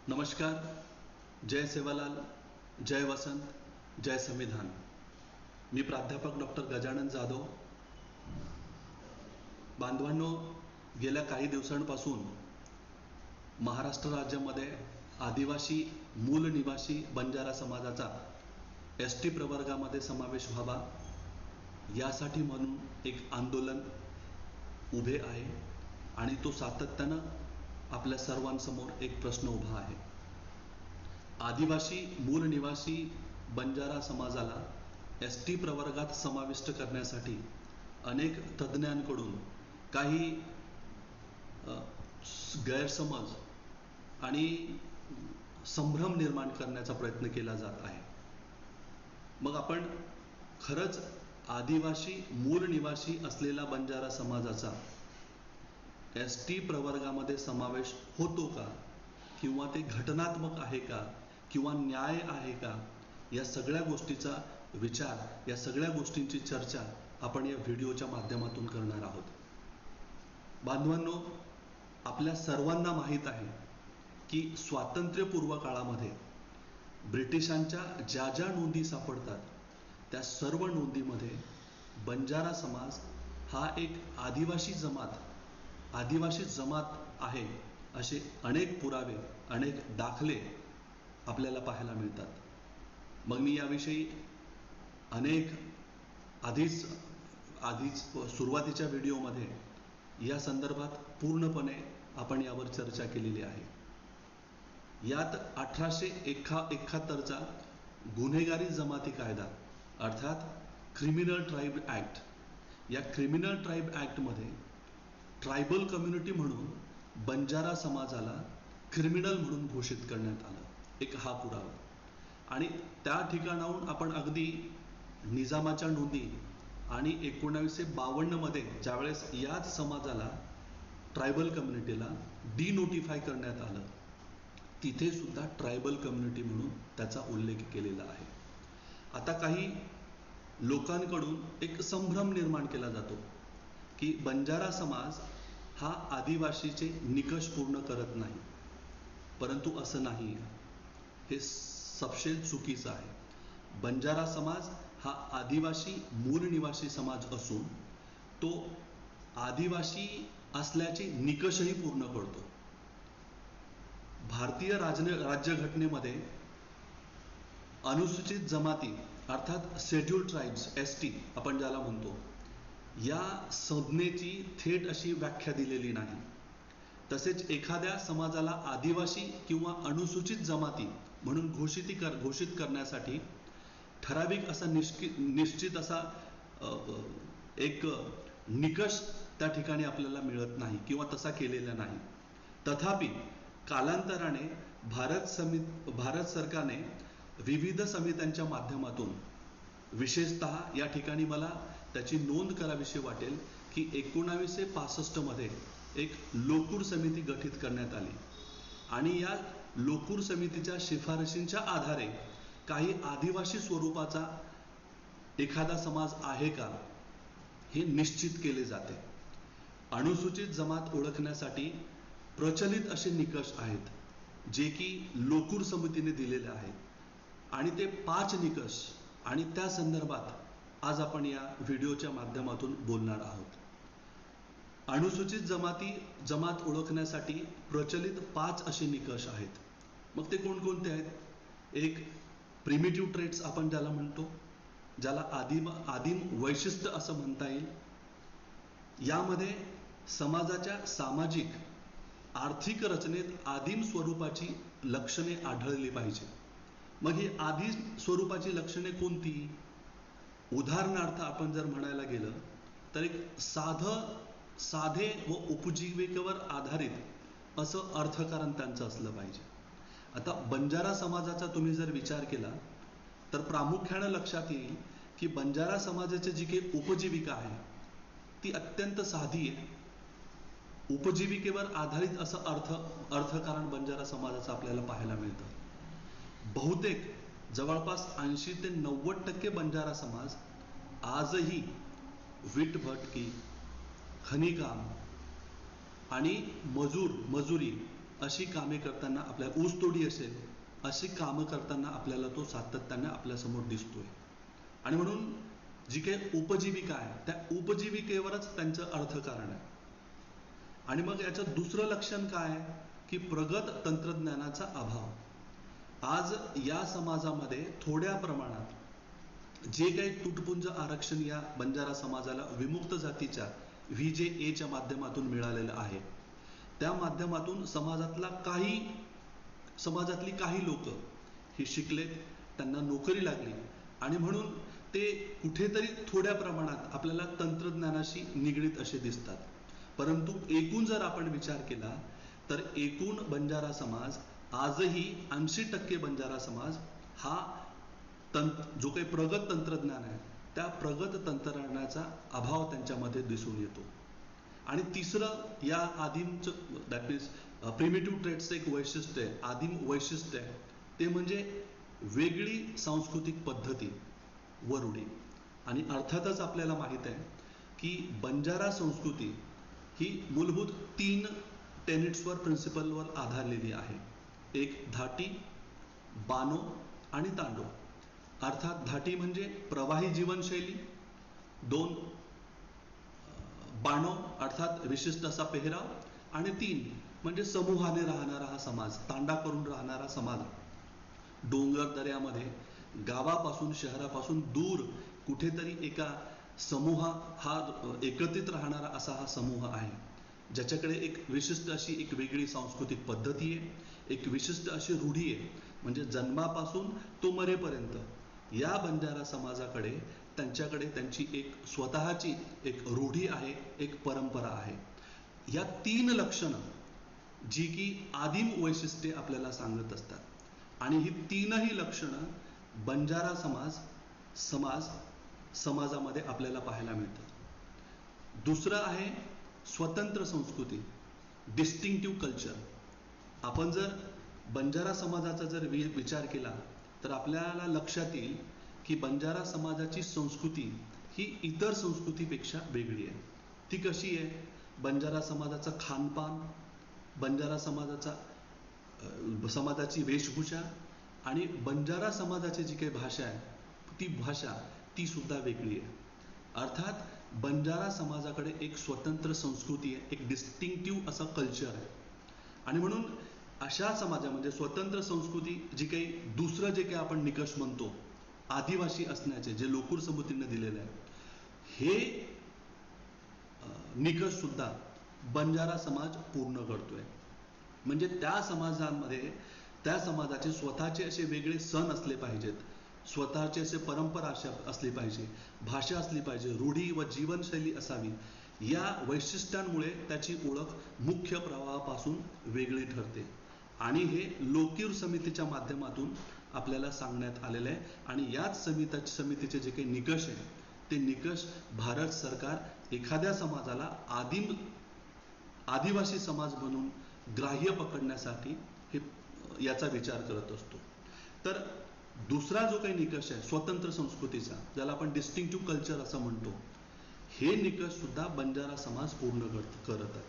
नमस्कार. जय सेवालाल, जय वसंत, जय संविधान. मी प्राध्यापक डॉक्टर गजानन जाधव. बांधवांनो, गेल्या काही दिवसांपासून महाराष्ट्र राज्यामध्ये आदिवासी मूल निवासी बंजारा समाजाचा एसटी प्रवर्गामध्ये समावेश व्हावा यासाठी म्हणून एक आंदोलन उभे आहे आणि तो सातत्यानं आपल्या सर्वांसमोर एक प्रश्न उभा आहे. आदिवासी मूल निवासी बंजारा समाजाला एसटी प्रवर्गात समाविष्ट करण्यासाठी अनेक तज्ज्ञांकडून काही गैरसमज आणि संभ्रम निर्माण करण्याचा प्रयत्न केला जात आहे. मग आपण खरंच आदिवासी मूल निवासी असलेला बंजारा समाजाचा एसटी प्रवर्गामध्ये समावेश होतो का, किंवा ते घटनात्मक आहे का, किंवा न्याय आहे का, या सगळ्या गोष्टीचा विचार, या सगळ्या गोष्टींची चर्चा आपण या व्हिडिओच्या माध्यमातून करणार आहोत. बांधवांनो, आपल्या सर्वांना माहीत आहे की स्वातंत्र्यपूर्व काळामध्ये ब्रिटिशांच्या ज्या ज्या नोंदी सापडतात त्या सर्व नोंदीमध्ये बंजारा समाज हा एक आदिवासी जमात आहे असे अनेक पुरावे, अनेक दाखले आपल्याला पाहायला मिळतात. मग मी याविषयी अनेक आधीच सुरुवातीच्या व्हिडिओमध्ये या संदर्भात पूर्णपणे आपण यावर चर्चा केलेली आहे. यात 1871चा गुन्हेगारी जमाती कायदा अर्थात क्रिमिनल ट्राईब ॲक्ट, या क्रिमिनल ट्राईब ॲक्टमध्ये ट्रायबल कम्युनिटी म्हणून बंजारा समाजाला क्रिमिनल म्हणून घोषित करण्यात आलं. एक हा पुरावा. आणि त्या ठिकाणाहून आपण अगदी निजामाच्या नोंदी आणि 1952मध्ये ज्यावेळेस याच समाजाला, ट्रायबल कम्युनिटीला डिनोटिफाय करण्यात आलं, तिथे सुद्धा ट्रायबल कम्युनिटी म्हणून त्याचा उल्लेख केलेला आहे. आता काही लोकांकडून एक संभ्रम निर्माण केला जातो की बंजारा समाज हा आदिवासीचे निकष पूर्ण करत नाही, परंतु असं नाही. हे सपशेल चुकीचं आहे. बंजारा समाज हा आदिवासी मूल निवासी समाज असून तो आदिवासी असल्याचे निकषही पूर्ण करतो. भारतीय राज्यघटनेमध्ये अनुसूचित जमाती अर्थात शेड्यूल्ड ट्राईब्स, एसटी आपण ज्याला म्हणतो, या संज्ञेची थेट अशी व्याख्या दिलेली नाही. तसेच एखाद्या समाजाला आदिवासी किंवा अनुसूचित जमाती म्हणून घोषित करण्यासाठी ठराविक असा निश्चित असा एक निकष त्या ठिकाणी आपल्याला मिळत नाही किंवा तसा केलेला नाही. तथापि कालांतराने भारत सरकारने विविध समित्यांच्या माध्यमातून, विशेषतः या ठिकाणी मला त्याची नोंद करावीशी वाटेल की 1965 मध्ये एक लोकूर समिती गठीत करण्यात आली आणि या लोकूर समितीच्या शिफारशींच्या आधारे काही आदिवासी स्वरूपाचा एखादा समाज आहे का हे निश्चित केले जाते. अनुसूचित जमात ओळखण्यासाठी प्रचलित असे निकष आहेत जे की लोकूर समितीने दिलेले आहेत आणि ते 5 निकष, आणि त्या संदर्भात आज आपण या व्हिडिओच्या माध्यमातून बोलणार आहोत. अनुसूचित जमात ओळखण्यासाठी प्रचलित 5 असे निकष आहेत. मग ते कोणकोणते आहेत? एक, प्रिमिटिव्ह ट्रेट्स आपण ज्याला म्हणतो, ज्याला आदिम वैशिष्ट्य असं म्हणता येईल. यामध्ये समाजाच्या सामाजिक आर्थिक रचनेत आदिम स्वरूपाची लक्षणे आढळली पाहिजे. मग ही आदिम स्वरूपाची लक्षणे कोणती? उदाहरणार्थ आपण जर म्हणायला गेलं तर एक साधे व उपजीविकेवर आधारित असं अर्थकारण त्यांचं असलं पाहिजे. आता बंजारा समाजाचा तुम्ही जर विचार केला तर प्रामुख्यानं लक्षात येईल की बंजारा समाजाची जी काही उपजीविका आहे ती अत्यंत साधी आहे. उपजीविकेवर आधारित असं अर्थकारण बंजारा समाजाचं आपल्याला पाहायला मिळतं. बहुतेक जवळपास 80 ते 90% बंजारा समाज आजही विटभटकी, खनिकाम आणि मजुरी अशी कामे करताना, आपल्या ऊसतोडी असेल, अशी कामं करताना आपल्याला तो सातत्याने आपल्यासमोर दिसतोय. आणि म्हणून जी काही उपजीविका आहे त्या उपजीविकेवरच त्यांचं अर्थकारण आहे. आणि मग याचं दुसरं लक्षण काय आहे की प्रगत तंत्रज्ञानाचा अभाव. आज या समाजामध्ये थोड्या प्रमाणात जे काही तुटपुंज आरक्षण या बंजारा समाजाला विमुक्त जातीच्या VJA च्या माध्यमातून मिळालेलं आहे, त्या माध्यमातून समाजातली काही लोक हे शिकलेत, त्यांना नोकरी लागली आणि म्हणून ते कुठेतरी थोड्या प्रमाणात आपल्याला तंत्रज्ञानाशी निगडीत असे दिसतात. परंतु एकूण जर आपण विचार केला तर एकूण बंजारा समाज आजही 80% बंजारा समाज हा जो काही प्रगत तंत्रज्ञान आहे त्या प्रगत तंत्रज्ञानाचा अभाव त्यांच्यामध्ये दिसून येतो. आणि तिसरं या आदिमचं, दॅट मीन्स प्रिमिटिव्ह ट्रेड्सचं एक वैशिष्ट्य आहे, आदिम वैशिष्ट्य आहे, ते म्हणजे वेगळी सांस्कृतिक पद्धती व रूढी. आणि अर्थातच आपल्याला माहित आहे की बंजारा संस्कृती ही मूलभूत 3 टेनिट्सवर, प्रिन्सिपलवर आधारलेली आहे. एक धाटी, बानो आणि तांडो. अर्थात धाटी म्हणजे प्रवाही जीवनशैली, 2 बानो अर्थात विशिष्ट असा पेहराव, आणि 3 म्हणजे समूहाने राहणारा हा समाज, तांडा करून राहणारा समाज. डोंगर दऱ्यामध्ये गावापासून, शहरापासून दूर कुठेतरी एका हा एकत्रित राहणारा असा हा समूह आहे, ज्याच्याकडे एक विशिष्ट अशी एक वेगळी सांस्कृतिक पद्धती आहे, एक विशिष्ट अशी रूढी आहे. म्हणजे जन्मापासून तो मरेपर्यंत या बंजारा समाजाकडे, त्यांच्याकडे त्यांची एक स्वतःची एक रूढी आहे, एक परंपरा आहे. या 3 लक्षणं जी की आदिम वैशिष्ट्ये आपल्याला सांगत असतात. आणि ही 3ही लक्षणं बंजारा समाजामध्ये आपल्याला पाहायला मिळतात. दुसरं आहे स्वतंत्र संस्कृती, डिस्टिंक्टिव्ह कल्चर. आपण जर बंजारा समाजाचा जर विचार केला तर आपल्याला लक्षात येईल की बंजारा समाजाची संस्कृती ही इतर संस्कृतीपेक्षा वेगळी आहे. ती कशी आहे? बंजारा समाजाचं खानपान, बंजारा समाजाची वेशभूषा आणि बंजारा समाजाची जी काही भाषा आहे ती भाषा ती सुद्धा वेगळी आहे. अर्थात बंजारा समाजाकडे एक स्वतंत्र संस्कृती आहे, एक डिस्टिंक्टिव्ह असं कल्चर आहे. आणि म्हणून अशा समाजा म्हणजे स्वतंत्र संस्कृती जी काही, दुसरं जे काही आपण निकष म्हणतो आदिवासी असण्याचे, जे लोकूर समितीने दिलेले आहे, हे निकष सुद्धा बंजारा समाज पूर्ण करतोय. म्हणजे त्या समाजाचे स्वतःचे असे वेगळे सण असले पाहिजेत, स्वतःचे असे परंपरा असली पाहिजे, भाषा असली पाहिजे, रूढी व जीवनशैली असावी. या वैशिष्ट्यांमुळे त्याची ओळख मुख्य प्रवाहापासून वेगळी ठरते. आणि हे लोकीर समितीच्या माध्यमातून आपल्याला सांगण्यात आलेलं आहे. आणि याच समितीचे जे काही निकष आहे ते निकष भारत सरकार एखाद्या समाजाला आदिवासी समाज म्हणून ग्राह्य पकडण्यासाठी याचा विचार करत असतो. तर दुसरा जो काही निकष आहे स्वतंत्र संस्कृतीचा, ज्याला आपण डिस्टिंक्टिव्ह कल्चर असं म्हणतो, हे निकष सुद्धा बंजारा समाज पूर्ण करत आहे.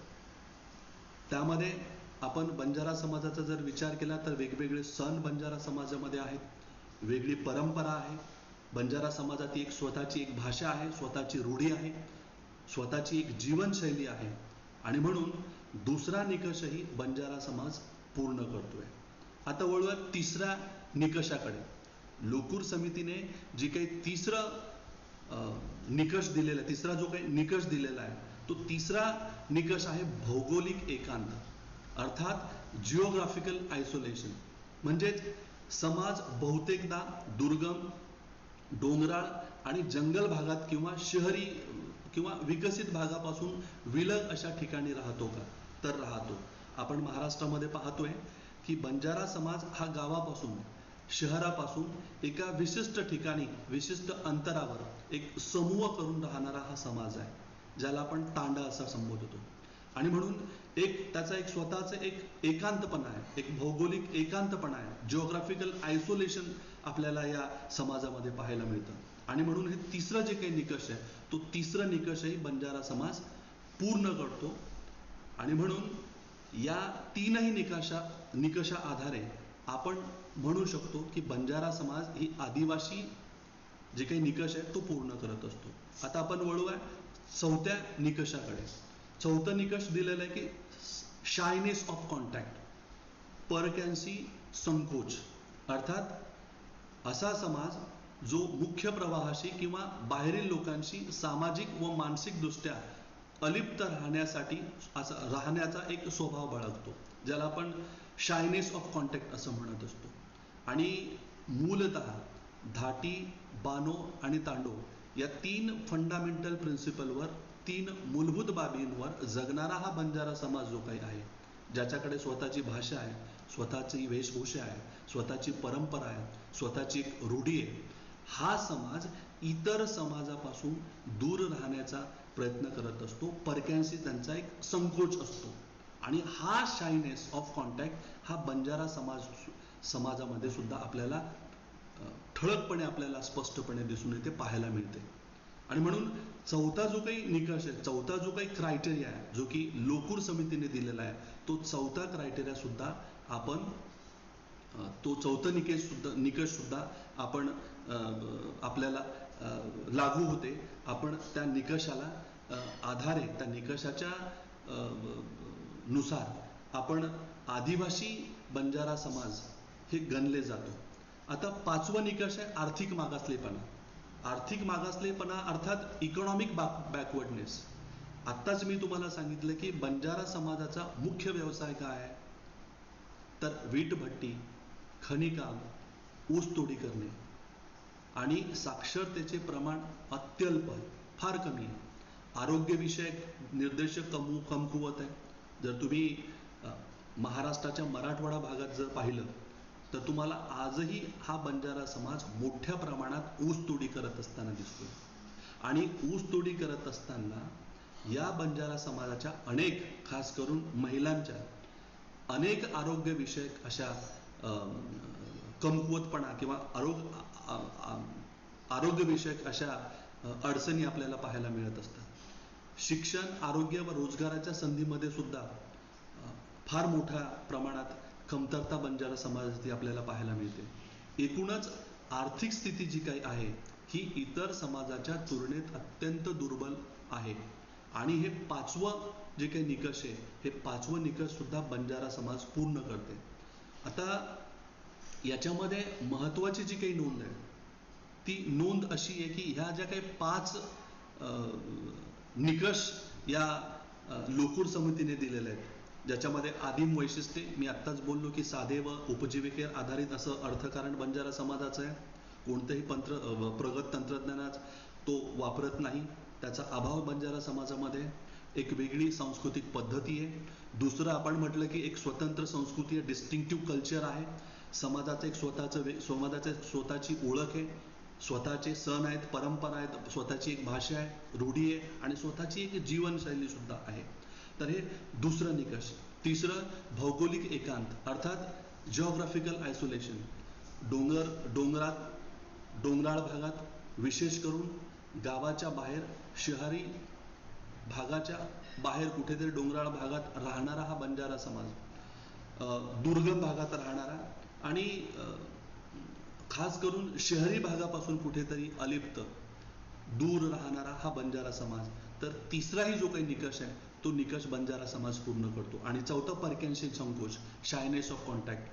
त्यामध्ये आपण बंजारा समाजाचा जर विचार केला तर वेगवेगळे सण बंजारा समाजामध्ये आहेत, वेगळी परंपरा आहे. बंजारा समाजात एक स्वतःची एक भाषा आहे, स्वतःची रूढी आहे, स्वतःची एक जीवनशैली आहे. आणि म्हणून दुसरा निकषही बंजारा समाज पूर्ण करतोय. आता वळूया तिसऱ्या निकषाकडे. लोकूर समितीने जी काही तिसरा जो काही निकष दिलेला आहे तो तिसरा निकष आहे भौगोलिक एकांत, अर्थात जिओग्राफिकल आयसोलेशन. म्हणजेच समाज बहुतेकदा दुर्गम, डोंगराळ आणि जंगल भागात किंवा शहरी किंवा विकसित भागापासून विलग अशा ठिकाणी राहतो का? तर राहतो. आपण महाराष्ट्रामध्ये पाहतोय की बंजारा समाज हा गावापासून, शहरापासून एका विशिष्ट ठिकाणी, विशिष्ट अंतरावर एक समूह करून राहणारा हा समाज आहे, ज्याला आपण तांडा असा संबोधतो. आणि म्हणून त्याचा एक स्वतःचा एक एकांतपणा आहे, एक भौगोलिक एकांतपणा आहे, जिओग्राफिकल आयसोलेशन आपल्याला या समाजामध्ये पाहायला मिळतं. आणि म्हणून हे तिसरं जे काही निकष आहे तो तिसरा निकषही बंजारा समाज पूर्ण करतो. आणि म्हणून या तीनही निकषा आधारे आपण म्हणू शकतो की बंजारा समाज ही आदिवासी जे काही निकष आहे तो पूर्ण करत असतो. आता आपण वळूया चौथ्या निकषाकडे. चौथं निकष दिलेलं आहे की शायनेस ऑफ कॉन्टॅक्ट, परक्यांशी संकोच. अर्थात असा समाज जो मुख्य प्रवाहाशी किंवा बाहेरील लोकांशी सामाजिक व मानसिक दृष्ट्या अलिप्त राहण्याचा एक स्वभाव बाळगतो, ज्याला आपण शायनेस ऑफ कॉन्टॅक्ट असं म्हणत असतो. आणि मूलतः धाटी, बानो आणि तांडो या तीन फंडामेंटल प्रिन्सिपलवर, तीन मूलभूत बाबींवर जगणारा हा बंजारा समाज जो काही आहे, ज्याच्याकडे स्वतःची भाषा आहे, स्वतःची वेशभूषा आहे, स्वतःची परंपरा आहे, स्वतःची एक रूढी आहे, हा समाज इतर समाजापासून दूर राहण्याचा प्रयत्न करत असतो. परक्यांशी त्यांचा एक संकोच असतो. आणि हा शायनेस ऑफ कॉन्टॅक्ट हा बंजारा समाजामध्ये सुद्धा आपल्याला ठळकपणे, आपल्याला स्पष्टपणे दिसून येते, पाहायला मिळते. आणि म्हणून चौथा जो काही निकष आहे, चौथा जो काही क्रायटेरिया आहे, जो की लोकूर समितीने दिलेला आहे, तो चौथा क्रायटेरिया सुद्धा आपण, तो चौथा निकष सुद्धा आपण आपल्याला लागू होते. आपण त्या निकषाला आधारे, त्या निकषाच्या नुसार आपण आदिवासी बंजारा समाज हे गणले जातो. आता पाचवा निकष आहे आर्थिक मागासलेपणा. आर्थिक मागासलेपणा अर्थात इकॉनॉमिक बॅकवर्डनेस. आत्ताच मी तुम्हाला सांगितलं की बंजारा समाजाचा मुख्य व्यवसाय काय आहे, तर वीटभट्टी, खनिकाम, ऊसतोडी करणे. आणि साक्षरतेचे प्रमाण अत्यल्प, फार कमी आहे. आरोग्यविषयक निर्देशक कमकुवत आहे. जर तुम्ही महाराष्ट्राच्या मराठवाडा भागात जर पाहिलं तर तुम्हाला आजही हा बंजारा समाज मोठ्या प्रमाणात ऊसतोडी करत असताना दिसतो. आणि ऊसतोडी करत असताना या बंजारा समाजाच्या अनेक, खास करून महिलांच्या अनेक आरोग्यविषयक अशा कमकुवतपणा किंवा आरोग्यविषयक अशा अडचणी आपल्याला पाहायला मिळत असतात. शिक्षण, आरोग्य व रोजगाराच्या संधीमध्ये सुद्धा फार मोठ्या प्रमाणात कमतरता बंजारा समाजाची आपल्याला पाहायला मिळते. एकूणच आर्थिक स्थिती जी काही आहे ही इतर समाजाच्या तुलनेत अत्यंत दुर्बल आहे. आणि हे पाचवं जे काही निकष आहे, हे पाचवं निकष सुद्धा बंजारा समाज पूर्ण करते. आता याच्यामध्ये महत्वाची जी काही नोंद आहे, ती नोंद अशी आहे की ह्या ज्या काही पाच निकष या लोकूर समितीने दिलेले आहेत, ज्याच्यामध्ये आदिम वैशिष्ट्ये, मी आत्ताच बोललो की साधे व उपजीविकेवर आधारित असं अर्थकारण बंजारा समाजाचं आहे. कोणतंही प्रगत तंत्रज्ञानात तो वापरत नाही, त्याचा अभाव बंजारा समाजामध्ये. एक वेगळी सांस्कृतिक पद्धती आहे. दुसरं आपण म्हटलं की एक स्वतंत्र संस्कृती आहे, डिस्टिंक्टिव्ह कल्चर आहे. समाजाचं एक समाजाचं स्वतःची ओळख आहे, स्वतःचे सण आहेत, परंपरा आहेत, स्वतःची एक भाषा आहे, रूढी आहे आणि स्वतःची एक जीवनशैली सुद्धा आहे. तर हे दुसरं निकष. तिसरं भौगोलिक एकांत अर्थात जिओग्राफिकल आयसोलेशन. डोंगराळ भागात, विशेष करून गावाच्या बाहेर, शहरी भागाच्या बाहेर कुठेतरी डोंगराळ भागात राहणारा हा बंजारा समाज, दुर्गम भागात राहणारा आणि खास करून शहरी भागापासून कुठेतरी अलिप्त, दूर राहणारा हा बंजारा समाज. तर तिसराही जो काही निकष आहे तो निकष बंजारा समाज पूर्ण करतो. आणि चौथा परक्यांशी संकोच, शायनेस ऑफ कॉन्टॅक्ट.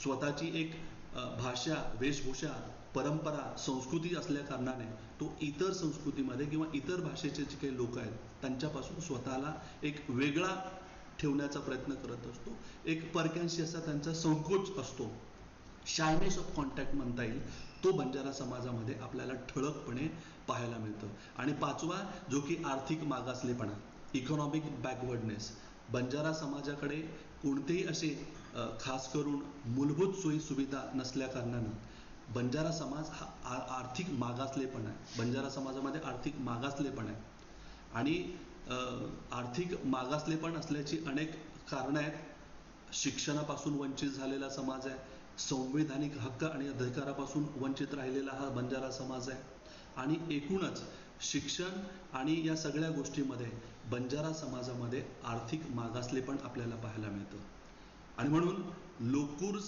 स्वतःची एक भाषा, वेशभूषा, परंपरा, संस्कृती असल्या कारणाने तो इतर संस्कृतीमध्ये किंवा इतर भाषेचे जे काही लोक आहेत त्यांच्यापासून स्वतःला एक वेगळा ठेवण्याचा प्रयत्न करत असतो. एक परक्यांशी असा त्यांचा संकोच असतो, शायनेस ऑफ कॉन्टॅक्ट म्हणता येईल, तो बंजारा समाजामध्ये आपल्याला ठळकपणे पाहायला मिळतं. आणि पाचवा जो की आर्थिक मागासलेपणा, इकॉनॉमिक बॅकवर्डनेस. बंजारा समाजाकडे कोणतेही असे खास करून मूलभूत सोयी सुविधा नसल्या कारणानं बंजारा समाज हा आर्थिक मागासलेपणा आहे. बंजारा समाजामध्ये आर्थिक मागासलेपणा आहे. आणि आर्थिक मागासलेपण असल्याची अनेक कारणं आहेत. शिक्षणापासून वंचित झालेला समाज आहे, संवैधानिक हक्क आणि अधिकारापासून वंचित राहिलेला हा बंजारा समाज आहे. आणि एकूणच शिक्षण आणि या सगळ्या गोष्टीमध्ये बंजारा समाजामध्ये आर्थिक मागासलेपण आपल्याला पाहायला मिळतं. आणि म्हणून लोकूर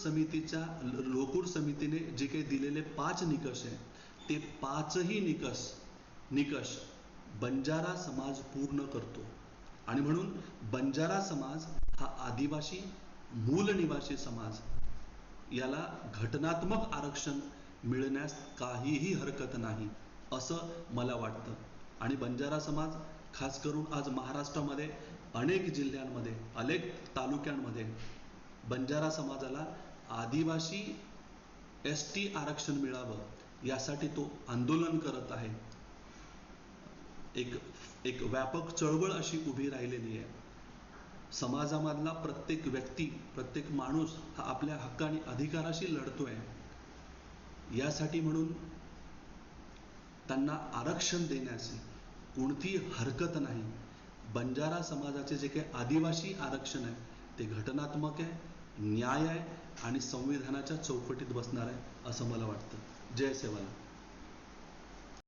समितीने जे काही दिलेले 5 निकष आहे ते 5ही निकष बंजारा समाज पूर्ण करतो. आणि म्हणून बंजारा समाज हा आदिवासी मूल निवासी समाज, याला घटनात्मक आरक्षण मिळण्यास काहीही हरकत नाही असं मला वाटतं. आणि बंजारा समाज खास करून आज महाराष्ट्रामध्ये अनेक जिल्ह्यांमध्ये, अनेक तालुक्यांमध्ये बंजारा समाजाला आदिवासी ST आरक्षण मिळावं यासाठी तो आंदोलन करत आहे. एक व्यापक चळवळ अशी उभी राहिलेली आहे. समाजामधला प्रत्येक व्यक्ती, प्रत्येक माणूस हा आपल्या हक्क आणि अधिकाराशी लढतोय. यासाठी म्हणून त्यांना आरक्षण देण्याची कोणतीही हरकत नाही. बंजारा समाजाचे जे काही आदिवासी आरक्षण आहे ते घटनात्मक आहे, न्याय आहे आणि संविधानाच्या चौकटीत बसणार आहे असं मला वाटतं. जय सेवालाल.